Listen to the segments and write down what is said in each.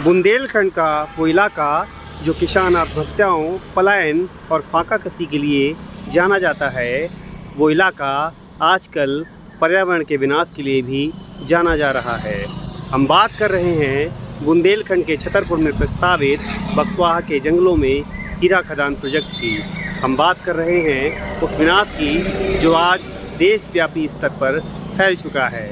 बुंदेलखंड का वो इलाका जो किसान आत्महत्याओं, पलायन और फाका कसी के लिए जाना जाता है, वो इलाका आजकल पर्यावरण के विनाश के लिए भी जाना जा रहा है। हम बात कर रहे हैं बुंदेलखंड के छतरपुर में प्रस्तावित बक्सवाहा के जंगलों में हीरा खदान प्रोजेक्ट की। हम बात कर रहे हैं उस विनाश की जो आज देशव्यापी स्तर पर फैल चुका है।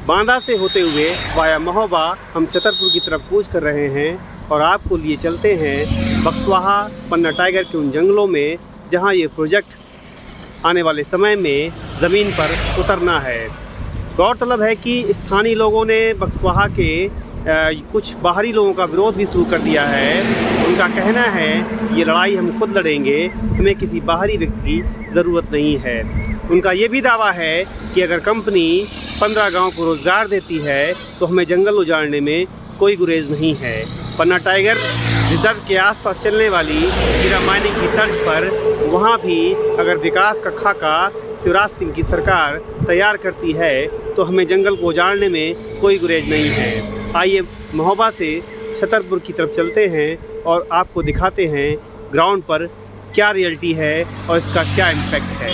बांदा से होते हुए वाया महोबा हम छतरपुर की तरफ कूच कर रहे हैं और आपको लिए चलते हैं बक्सवाहा पन्ना टाइगर के उन जंगलों में जहां ये प्रोजेक्ट आने वाले समय में ज़मीन पर उतरना है। गौरतलब है कि स्थानीय लोगों ने बक्सवाहा के कुछ बाहरी लोगों का विरोध भी शुरू कर दिया है। उनका कहना है ये लड़ाई हम खुद लड़ेंगे, हमें किसी बाहरी व्यक्ति की ज़रूरत नहीं है। उनका ये भी दावा है कि अगर कंपनी 15 गांव को रोज़गार देती है तो हमें जंगल उजाड़ने में कोई गुरेज नहीं है। पन्ना टाइगर रिजर्व के आसपास चलने वाली हीरा माइनिंग की तर्ज पर वहाँ भी अगर विकास का खाका शिवराज सिंह की सरकार तैयार करती है तो हमें जंगल को उजाड़ने में कोई गुरेज नहीं है। आइए महोबा से छतरपुर की तरफ चलते हैं और आपको दिखाते हैं ग्राउंड पर क्या रियलिटी है और इसका क्या इम्पैक्ट है।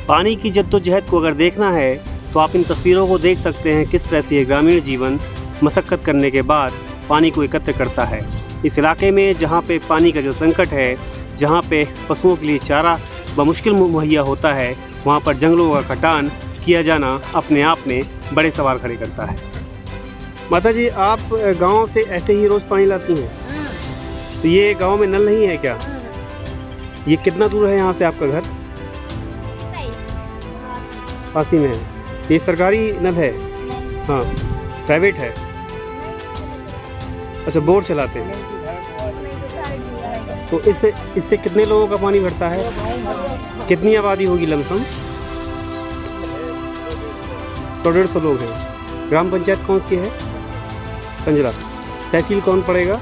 पानी की जद्दोजहद को अगर देखना है तो आप इन तस्वीरों को देख सकते हैं किस तरह से ये ग्रामीण जीवन मशक्क़त करने के बाद पानी को एकत्र करता है। इस इलाके में जहाँ पे पानी का जो संकट है, जहाँ पे पशुओं के लिए चारा बमुश्किल मुहैया होता है, वहाँ पर जंगलों का कटान किया जाना अपने आप में बड़े सवाल खड़े करता है। माता जी, आप गाँव से ऐसे ही रोज़ पानी लाती हैं? तो ये गाँव में नल नहीं है क्या? ये कितना दूर है यहाँ से आपका घर? पास ही में है। ये सरकारी नल है? हाँ, प्राइवेट है। अच्छा, बोर चलाते हैं। तो इससे कितने लोगों का पानी भरता है? कितनी आबादी होगी लमसम? 150 लोग हैं। ग्राम पंचायत कौन सी है? पंजरा। तहसील कौन पड़ेगा?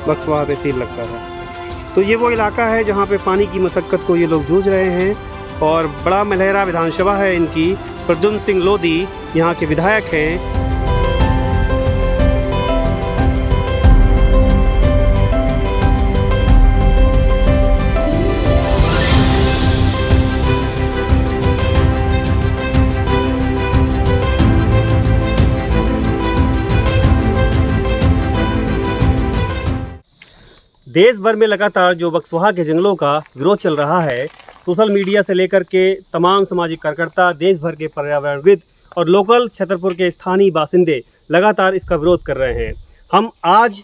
बक्सवाहा तहसील लगता है। तो ये वो इलाका है जहाँ पे पानी की मशक्क़त को ये लोग जूझ रहे हैं और बड़ा मलहरा विधानसभा है इनकी। प्रद्युम्न सिंह लोधी यहाँ के विधायक हैं। देश भर में लगातार जो बक्सवाहा के जंगलों का विरोध चल रहा है, सोशल मीडिया से लेकर के तमाम सामाजिक कार्यकर्ता, देश भर के पर्यावरणविद और लोकल छतरपुर के स्थानीय बासिंदे लगातार इसका विरोध कर रहे हैं। हम आज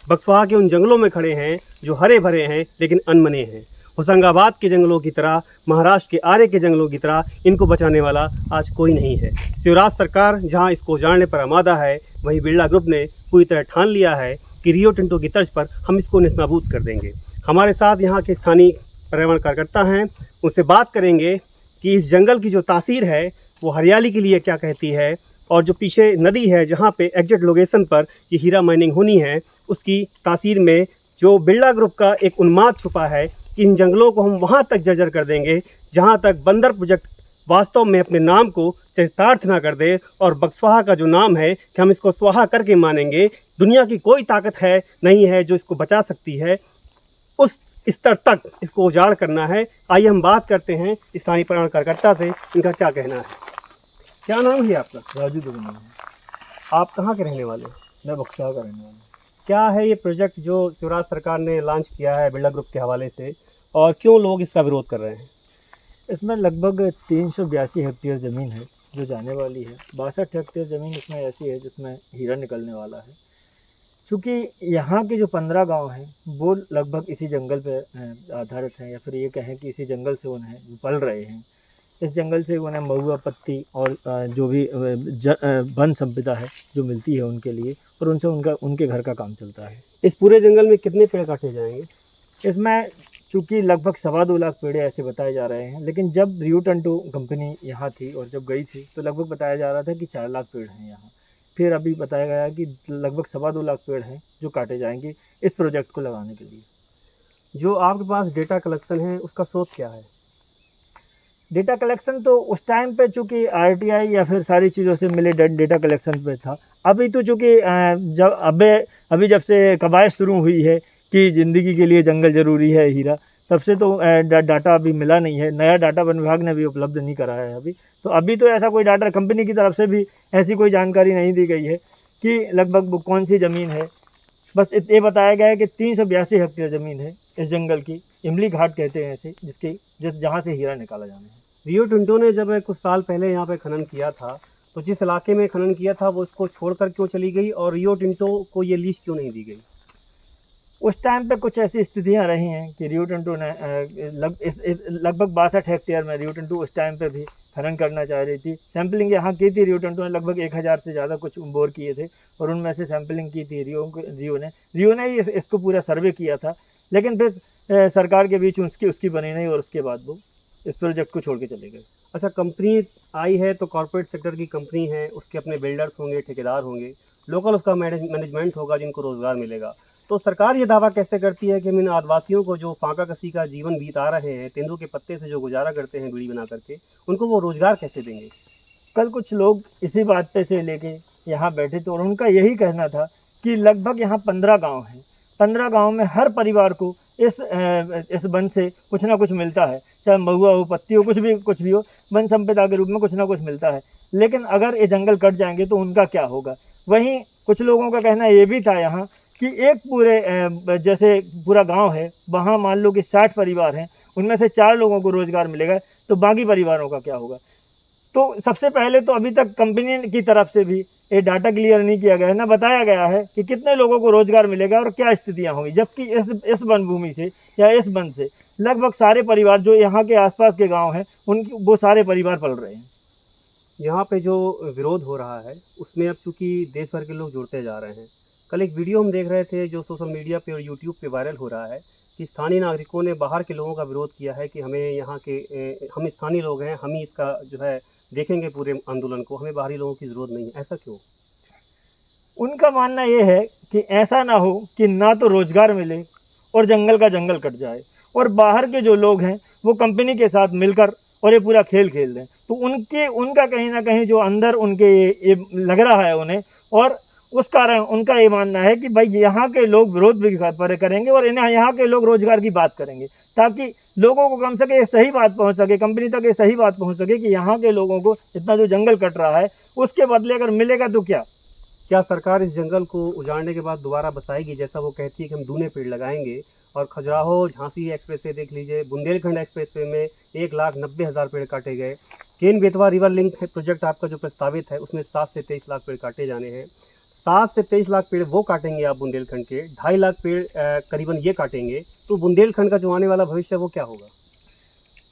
बक्सवाहा के उन जंगलों में खड़े हैं जो हरे भरे हैं लेकिन अनमने हैं। होशंगाबाद के जंगलों की तरह, महाराष्ट्र के आरे के जंगलों की तरह इनको बचाने वाला आज कोई नहीं है। शिवराज सरकार जहां इसको उजाड़ने पर आमादा है, वहीं बिरला ग्रुप ने पूरी तरह ठान लिया है कि रियो टिंटो की तर्ज पर हम इसको नेस्तनाबूद कर देंगे। हमारे साथ यहाँ के स्थानीय पर्यावरण कार्यकर्ता हैं, उनसे बात करेंगे कि इस जंगल की जो तासीर है वो हरियाली के लिए क्या कहती है और जो पीछे नदी है जहाँ पे एग्जैक्ट लोकेशन पर ये हीरा माइनिंग होनी है, उसकी तासीर में जो बिरला ग्रुप का एक उन्माद छुपा है कि इन जंगलों को हम वहाँ तक जर्जर कर देंगे जहाँ तक बंदर प्रोजेक्ट वास्तव में अपने नाम को चरितार्थ ना कर दे और बक्सवाहा का जो नाम है कि हम इसको स्वाहा करके मानेंगे। दुनिया की कोई ताकत है नहीं है जो इसको बचा सकती है। उस स्तर तक इसको उजाड़ करना है। आइए हम बात करते हैं स्थानीय पर्यावरण कार्यकर्ता से, इनका क्या कहना है। क्या नाम है आपका? राजू दुगना। आप कहाँ के रहने वाले हैं? मैं बक्सा का रहने वाला हूँ। क्या है ये प्रोजेक्ट जो शिवराज सरकार ने लॉन्च किया है बिरला ग्रुप के हवाले से, और क्यों लोग इसका विरोध कर रहे हैं? इसमें लगभग 382 हेक्टेयर ज़मीन है जो जाने वाली है। 62 हेक्टेयर ज़मीन इसमें ऐसी है जिसमें हीरा निकलने वाला है। क्योंकि यहाँ के जो 15 गांव हैं वो लगभग इसी जंगल पर आधारित हैं, या फिर ये कहें कि इसी जंगल से उन्हें पल रहे हैं। इस जंगल से उन्हें महुआ, पत्ती और जो भी वन संपदा है जो मिलती है उनके लिए, और उनसे उनके घर का काम चलता है। इस पूरे जंगल में कितने पेड़ काटे जाएंगे? इसमें चूँकि लगभग 2.25 लाख पेड़ ऐसे बताए जा रहे हैं, लेकिन जब रियो टिंटो कंपनी यहाँ थी और जब गई थी तो लगभग बताया जा रहा था कि 4 लाख पेड़ हैं यहाँ। फिर अभी बताया गया कि लगभग 2.25 लाख पेड़ हैं जो काटे जाएंगे इस प्रोजेक्ट को लगाने के लिए। जो आपके पास डेटा कलेक्शन है उसका स्रोत क्या है? डेटा कलेक्शन तो उस टाइम पे चूँकि आरटीआई या फिर सारी चीज़ों से मिले डेटा कलेक्शन पे था। अभी तो चूँकि अभी जब से कवायद शुरू हुई है कि ज़िंदगी के लिए जंगल ज़रूरी है, हीरा, तब से तो डाटा अभी मिला नहीं है। नया डाटा वन विभाग ने भी उपलब्ध नहीं कराया है अभी। तो अभी तो ऐसा कोई डाटा कंपनी की तरफ से भी ऐसी कोई जानकारी नहीं दी गई है कि लगभग वो कौन सी ज़मीन है। बस ये बताया गया है कि 382 हेक्टेयर ज़मीन है इस जंगल की, इमली घाट कहते हैं ऐसे, जहाँ से हीरा निकाला जाना है। रियो टिंटो ने जब कुछ साल पहले यहाँ पे खनन किया था, तो जिस इलाके में खनन किया था वो इसको छोड़कर क्यों चली गई, और रियो टिंटो को ये लीज क्यों नहीं दी गई? उस टाइम पे कुछ ऐसी स्थितियां रही हैं कि रियो टिंटो ने लगभग 62 हेक्टेयर में रियो टिंटो उस टाइम पे भी खनन करना चाह रही थी। सैंपलिंग यहाँ की थी रियो टिंटो ने, लगभग 1000 से ज़्यादा कुछ बोर किए थे और उनमें से सैंपलिंग की थी रियो ने ही इसको पूरा सर्वे किया था। लेकिन फिर सरकार के बीच उसकी बनी नहीं और उसके बाद वो इस प्रोजेक्ट को छोड़ के चले गए। अच्छा, कंपनी आई है तो कॉर्पोरेट सेक्टर की कंपनी है, उसके अपने बिल्डर्स होंगे, ठेकेदार होंगे, लोकल उसका मैनेजमेंट होगा जिनको रोज़गार मिलेगा। तो सरकार ये दावा कैसे करती है कि हम इन आदिवासियों को जो फांका कसी का जीवन बीता रहे हैं, तेंदुए के पत्ते से जो गुजारा करते हैं बीड़ी बना करके, उनको वो रोज़गार कैसे देंगे? कल कुछ लोग इसी बात पे से लेके यहाँ बैठे थे और उनका यही कहना था कि लगभग यहाँ 15 गांव हैं। 15 गांव में हर परिवार को इस वन से कुछ ना कुछ मिलता है, चाहे महुआ हो, पत्ती हो, कुछ भी हो, वन संपदा के रूप में कुछ ना कुछ मिलता है। लेकिन अगर ये जंगल कट जाएंगे तो उनका क्या होगा? वहीं कुछ लोगों का कहना ये भी था यहाँ कि एक पूरे जैसे पूरा गांव है, वहाँ मान लो कि 60 परिवार हैं, उनमें से 4 लोगों को रोज़गार मिलेगा, तो बाकी परिवारों का क्या होगा? तो सबसे पहले तो अभी तक कंपनी की तरफ से भी ये डाटा क्लियर नहीं किया गया है, ना बताया गया है कि कितने लोगों को रोज़गार मिलेगा और क्या स्थितियां होंगी। जबकि इस वन भूमि से या इस वन से लगभग सारे परिवार जो यहाँ के आसपास के गांव हैं उनकी वो सारे परिवार पल रहे हैं। यहाँ पे जो विरोध हो रहा है उसमें अब चूँकि देश भर के लोग जुड़ते जा रहे हैं। कल एक वीडियो हम देख रहे थे जो सोशल मीडिया पे और यूट्यूब पे वायरल हो रहा है कि स्थानीय नागरिकों ने बाहर के लोगों का विरोध किया है कि हमें यहाँ के हम स्थानीय लोग हैं, हम ही इसका जो है देखेंगे पूरे आंदोलन को, हमें बाहरी लोगों की ज़रूरत नहीं है। ऐसा क्यों? उनका मानना ये है कि ऐसा ना हो कि ना तो रोज़गार मिले और जंगल का जंगल कट जाए, और बाहर के जो लोग हैं वो कंपनी के साथ मिलकर और ये पूरा खेल खेल दें। तो उनका कहीं ना कहीं जो अंदर उनके ये लग रहा है उन्हें, और उस कारण उनका ये मानना है कि भाई यहाँ के लोग विरोध भी करेंगे और यहाँ के लोग रोज़गार की बात करेंगे, ताकि लोगों को कम सके ये सही बात पहुँच सके, कंपनी तक ये सही बात पहुँच सके कि यहाँ के लोगों को इतना जो जंगल कट रहा है उसके बदले अगर मिलेगा तो क्या सरकार इस जंगल को उजाड़ने के बाद दोबारा बसाएगी? जैसा वो कहती है कि हम दूने पेड़ लगाएंगे, और खजुराहो झांसी एक्सप्रेस वे देख लीजिए, बुंदेलखंड एक्सप्रेस वे में 1,90,000 पेड़ काटे गए। Ken Betwa river link project आपका जो प्रस्तावित है उसमें 7 से 23 लाख पेड़ काटे जाने हैं। 7 से 23 लाख पेड़ वो काटेंगे आप बुंदेलखंड के, 2.5 लाख पेड़ करीबन ये काटेंगे, तो बुंदेलखंड का जो आने वाला भविष्य वो क्या होगा?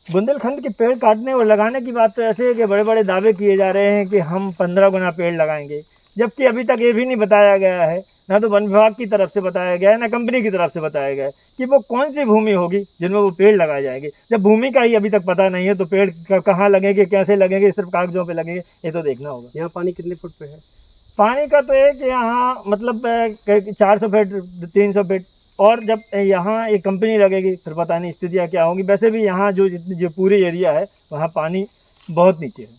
बुंदेलखंड के पेड़ काटने और लगाने की बात तो ऐसे है कि बड़े बड़े दावे किए जा रहे हैं कि हम 15 गुना पेड़ लगाएंगे, जबकि अभी तक ये भी नहीं बताया गया है, ना तो वन विभाग की तरफ से बताया गया है ना कंपनी की तरफ से बताया गया है कि वो कौन सी भूमि होगी जिनमें वो पेड़ लगाए जाएंगे। जब भूमि का ही अभी तक पता नहीं है तो पेड़ कहाँ लगेंगे, कैसे लगेंगे, सिर्फ कागजों पे लगेंगे, ये तो देखना होगा। यहाँ पानी कितने फुट पे है? पानी का तो है कि यहाँ मतलब 400 फीट 300 फीट, और जब यहाँ एक कंपनी लगेगी फिर पता नहीं स्थितियाँ क्या होंगी। वैसे भी यहाँ जो पूरी एरिया है वहाँ पानी बहुत नीचे है।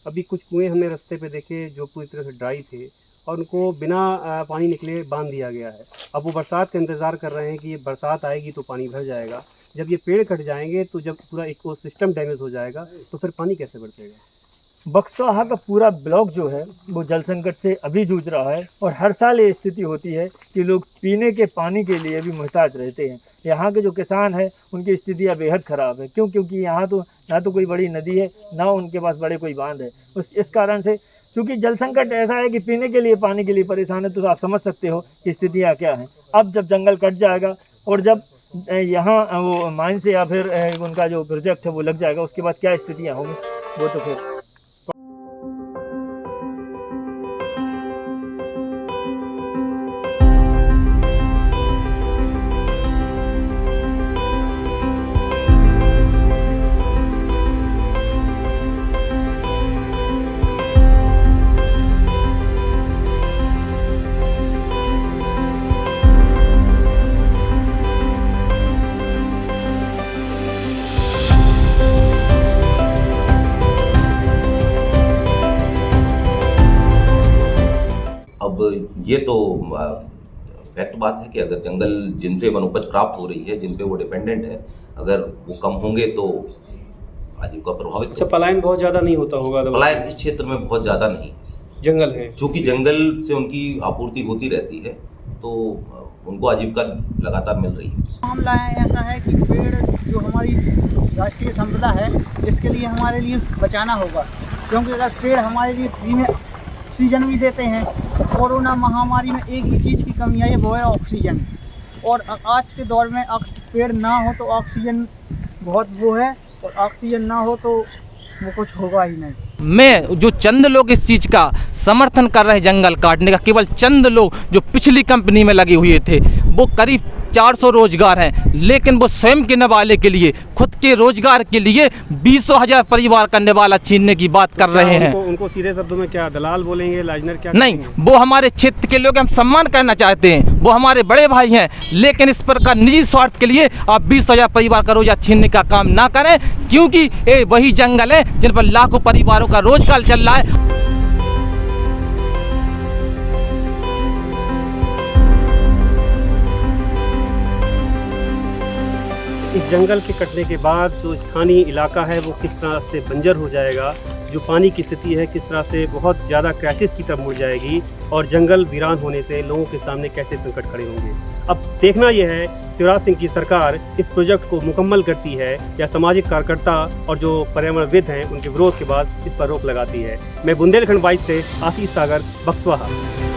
अभी कुछ कुएं हमने रास्ते पे देखे जो पूरी तरह से ड्राई थे, और उनको बिना पानी निकले बांध दिया गया है। अब वो बरसात का इंतज़ार कर रहे हैं कि ये बरसात आएगी तो पानी भर जाएगा। जब ये पेड़ कट जाएंगे तो जब पूरा इकोसिस्टम डैमेज हो जाएगा तो फिर पानी कैसे बरसेगा? बक्सवाहा का पूरा ब्लॉक जो है वो जल संकट से अभी जूझ रहा है और हर साल ये स्थिति होती है कि लोग पीने के पानी के लिए भी मुहताज रहते हैं। यहाँ के जो किसान हैं उनकी स्थितियाँ बेहद ख़राब है। क्योंकि यहाँ तो ना तो कोई बड़ी नदी है, ना उनके पास बड़े कोई बांध है। इस कारण से क्योंकि जल संकट ऐसा है कि पीने के लिए पानी के लिए परेशान है, तो आप समझ सकते हो कि स्थितियाँ क्या हैं। अब जब जंगल कट जाएगा और जब यहाँ वो माइन से या फिर उनका जो प्रोजेक्ट है वो लग जाएगा, उसके बाद क्या स्थितियाँ होंगी वो तो फिर अब ये तो फैक्ट बात है कि अगर जंगल जिनसे वनोपज प्राप्त हो रही है, जिन पे वो डिपेंडेंट है, अगर वो कम होंगे तो आजीविका प्रभावित अच्छा, पलायन बहुत ज़्यादा नहीं होता होगा? पलायन इस क्षेत्र में बहुत ज़्यादा नहीं, जंगल है, चूँकि जंगल से उनकी आपूर्ति होती रहती है तो उनको आजीविका लगातार मिल रही है। मामला है ऐसा है कि पेड़ जो हमारी राष्ट्रीय संपदा है, इसके लिए हमारे लिए बचाना होगा। क्योंकि अगर पेड़ हमारे लिए फ्री में ऑक्सीजन भी देते हैं, कोरोना महामारी में एक ही चीज़ की कमी आई है, वो है ऑक्सीजन। और आज के दौर में पेड़ ना हो तो ऑक्सीजन बहुत वो है, और ऑक्सीजन ना हो तो वो कुछ होगा ही नहीं। मैं जो चंद लोग इस चीज़ का समर्थन कर रहे हैं जंगल काटने का, केवल चंद लोग जो पिछली कंपनी में लगे हुए थे, वो करीब 400 रोजगार हैं, लेकिन वो स्वयं के निवाले के लिए, खुद के रोजगार के लिए 20,000 परिवार का निवाला छीनने की बात कर रहे हैं। उनको सीधे शब्दों में क्या दलाल बोलेंगे, लाजनर क्या नहीं, करेंगे? वो हमारे क्षेत्र के लोग हम सम्मान करना चाहते हैं, वो हमारे बड़े भाई हैं, लेकिन इस प्रकार निजी स्वार्थ के लिए आप 20,000 परिवार का रोजगार छीनने का काम ना करें, क्योंकि ये वही जंगल है जिन पर लाखों परिवारों का रोजगार चल रहा है। इस जंगल के कटने के बाद जो स्थानीय इलाका है वो किस तरह से बंजर हो जाएगा, जो पानी की स्थिति है किस तरह से बहुत ज़्यादा क्राइसिस की तरफ मुड़ जाएगी, और जंगल वीरान होने से लोगों के सामने कैसे संकट खड़े होंगे। अब देखना यह है शिवराज सिंह की सरकार इस प्रोजेक्ट को मुकम्मल करती है या सामाजिक कार्यकर्ता और जो पर्यावरणविद हैं उनके विरोध के बाद इस पर रोक लगाती है। मैं बुंदेलखंड 22 से आशीष सागर, बक्सवाहा।